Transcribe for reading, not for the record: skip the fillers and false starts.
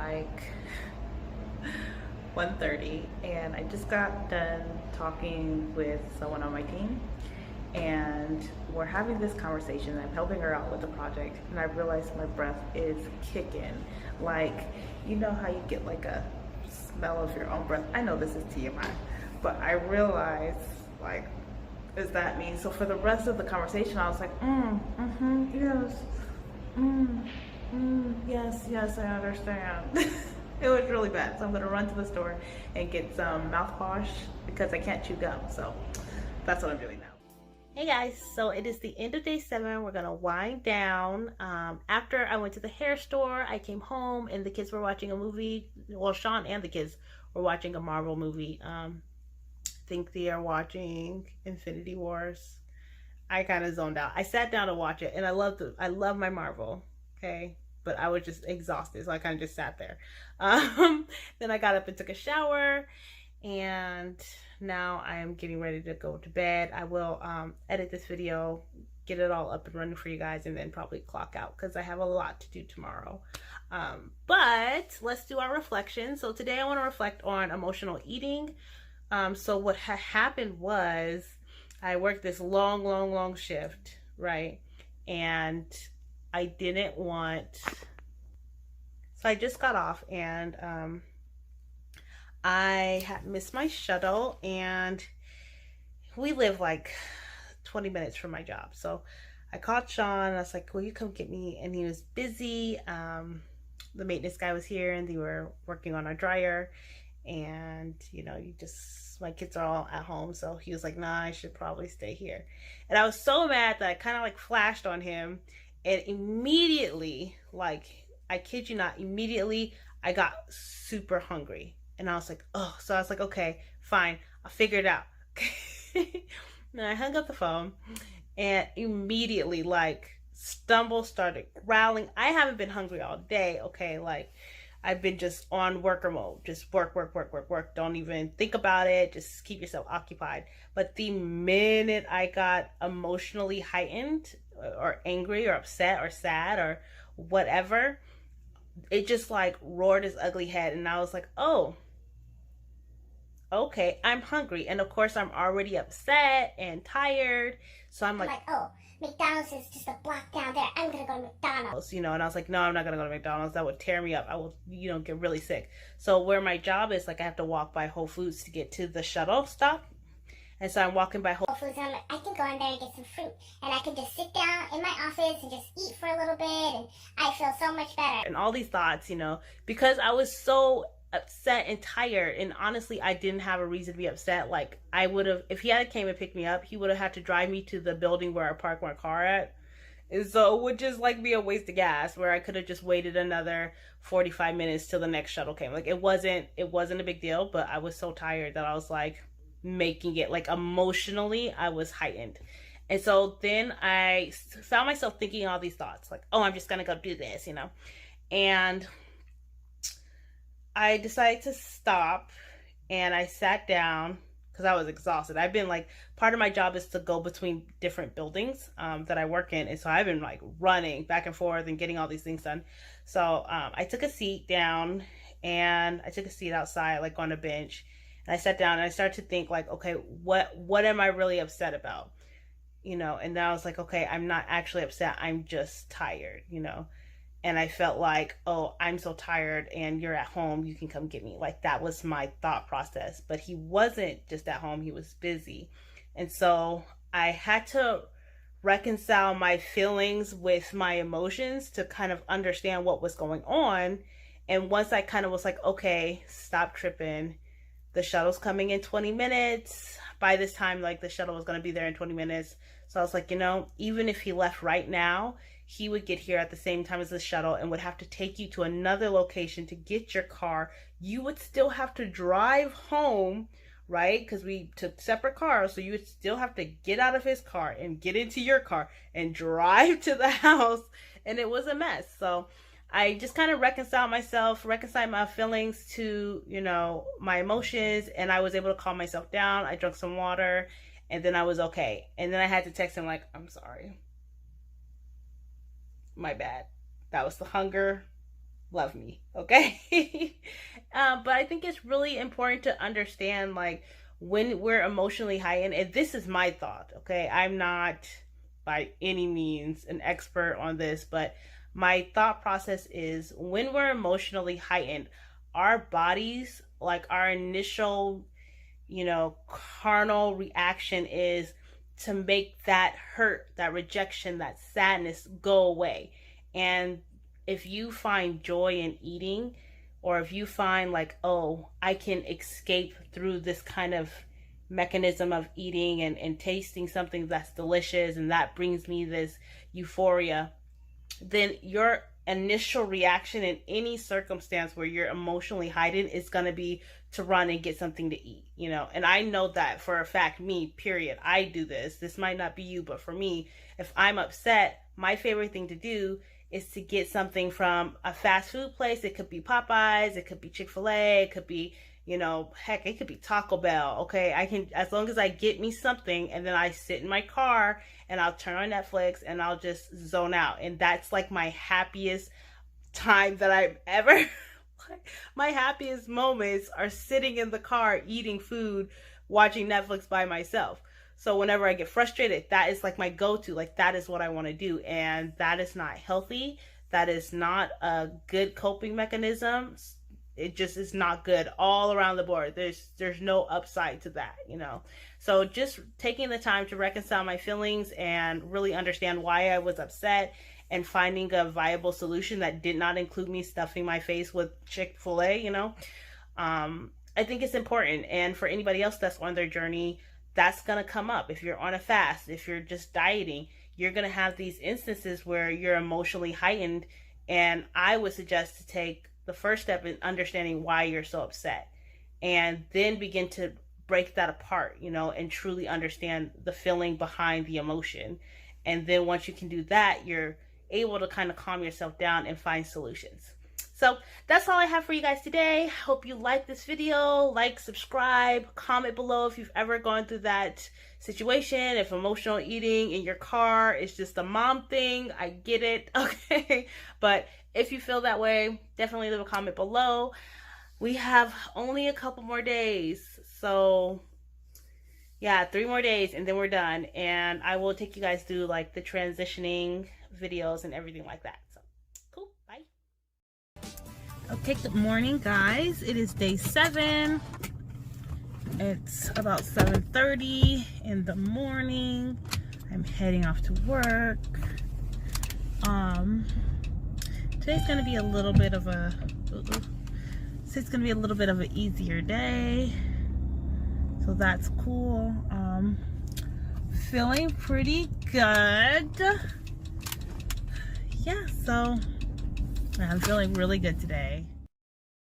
like 1:30 and I just got done talking with someone on my team, and we're having this conversation. I'm helping her out with the project, and I realized my breath is kicking. Like, you know how you get like a smell of your own breath? I know this is TMI, but I realized, like, is that me? So for the rest of the conversation, I was like, yes, yes, I understand. It was really bad. So I'm gonna run to the store and get some mouthwash because I can't chew gum. So that's what I'm doing now. Hey guys, so it is the end of day 7. We're gonna wind down. After I went to the hair store, I came home and the kids were watching a movie. Well, Sean and the kids were watching a Marvel movie. I think they are watching Infinity Wars. I kind of zoned out. I sat down to watch it, and I love my Marvel. Okay, but I was just exhausted, so I kind of just sat there. Then I got up and took a shower, and now I am getting ready to go to bed. I will edit this video, get it all up and running for you guys, and then probably clock out because I have a lot to do tomorrow. But let's do our reflection. So today I want to reflect on emotional eating. So what happened was I worked this long shift, right? And I didn't want, so I just got off, and I had missed my shuttle, and we live like 20 minutes from my job. So I called Sean, and I was like, will you come get me? And he was busy. The maintenance guy was here, and they were working on our dryer, and you know, my kids are all at home, so he was like, nah, I should probably stay here. And I was so mad that I kind of like flashed on him, and immediately, like, I kid you not, immediately I got super hungry. And I was like, oh, so I was like, okay, fine, I'll figure it out. And I hung up the phone, and immediately, like, started growling. I haven't been hungry all day, okay? Like, I've been just on worker mode, just work. Don't even think about it. Just keep yourself occupied. But the minute I got emotionally heightened or angry or upset or sad or whatever, it just like roared its ugly head. And I was like, oh, okay, I'm hungry. And of course, I'm already upset and tired. So I'm like, oh, McDonald's is just a block down there. I'm gonna go to McDonald's. You know, and I was like, no, I'm not gonna go to McDonald's. That would tear me up. I will, you know, get really sick. So where my job is, like, I have to walk by Whole Foods to get to the shuttle stop. And so I'm walking by Whole Foods, and I'm like, I can go in there and get some fruit, and I can just sit down in my office and just eat for a little bit, and I feel so much better. And all these thoughts, you know, because I was so upset and tired, and honestly, I didn't have a reason to be upset. Like, I would have, if he had came and picked me up, he would have had to drive me to the building where I parked my car at. And so it would just like be a waste of gas, where I could have just waited another 45 minutes till the next shuttle came. Like, it wasn't a big deal, but I was so tired that I was like making it, like, emotionally I was heightened. And so then I found myself thinking all these thoughts, like, oh, I'm just gonna go do this, you know. And I decided to stop, and I sat down because I was exhausted. I've been like, part of my job is to go between different buildings that I work in. And so I've been like running back and forth and getting all these things done. So I took a seat down, and I took a seat outside, like on a bench, and I sat down, and I started to think, like, okay, what am I really upset about? You know, and then I was like, okay, I'm not actually upset. I'm just tired, you know. And I felt like, oh, I'm so tired, and you're at home, you can come get me. Like, that was my thought process. But he wasn't just at home, he was busy. And so I had to reconcile my feelings with my emotions to kind of understand what was going on. And once I kind of was like, okay, stop tripping. The shuttle's coming in 20 minutes. By this time, like, the shuttle was going to be there in 20 minutes. So I was like, you know, even if he left right now, he would get here at the same time as the shuttle and would have to take you to another location to get your car. You would still have to drive home, right? Because we took separate cars. So you would still have to get out of his car and get into your car and drive to the house. And it was a mess. So I just kind of reconciled my feelings to, you know, my emotions. And I was able to calm myself down. I drank some water, and then I was okay. And then I had to text him, like, I'm sorry. My bad. That was the hunger. love me, okay? But I think it's really important to understand, like, when we're emotionally heightened, and this is my thought, okay? I'm not by any means an expert on this, but my thought process is when we're emotionally heightened, our bodies, like our initial, carnal reaction is to make that hurt, that rejection, that sadness go away. And if you find joy in eating, or if you find like, oh, I can escape through this kind of mechanism of eating and tasting something that's delicious and that brings me this euphoria, then your initial reaction in any circumstance where you're emotionally heightened is going to be to run and get something to eat, And I know that for a fact, me, period. I do this. This might not be you, but for me, if I'm upset, my favorite thing to do is to get something from a fast food place. It could be Popeyes, it could be Chick-fil-A, it could be, heck, it could be Taco Bell. Okay, I can, as long as I get me something, and then I sit in my car and I'll turn on Netflix and I'll just zone out. And that's like my happiest time that I've ever, my happiest moments are sitting in the car, eating food, watching Netflix by myself. So whenever I get frustrated, that is like my go-to. Like, that is what I want to do. And that is not healthy. That is not a good coping mechanism. It just is not good all around the board. There's no upside to that, So just taking the time to reconcile my feelings and really understand why I was upset and finding a viable solution that did not include me stuffing my face with Chick-fil-A, I think it's important. And for anybody else that's on their journey, that's going to come up. If you're on a fast, if you're just dieting, you're going to have these instances where you're emotionally heightened. And I would suggest to take the first step in understanding why you're so upset, and then begin to break that apart, and truly understand the feeling behind the emotion. And then once you can do that, you're able to kind of calm yourself down and find solutions. So that's all I have for you guys today. Hope you like this video. Like, subscribe, comment below if you've ever gone through that situation. If emotional eating in your car is just a mom thing, I get it, okay? But if you feel that way, definitely leave a comment below. We have only a couple more days. So yeah, 3 more days and then we're done. And I will take you guys through like the transitioning videos and everything like that. So cool, bye. Okay, good morning guys. It is day 7. It's about 7:30 in the morning. I'm heading off to work. Today's gonna be a little bit of a easier day, so that's cool. Feeling pretty good. Yeah, so I'm feeling really good today.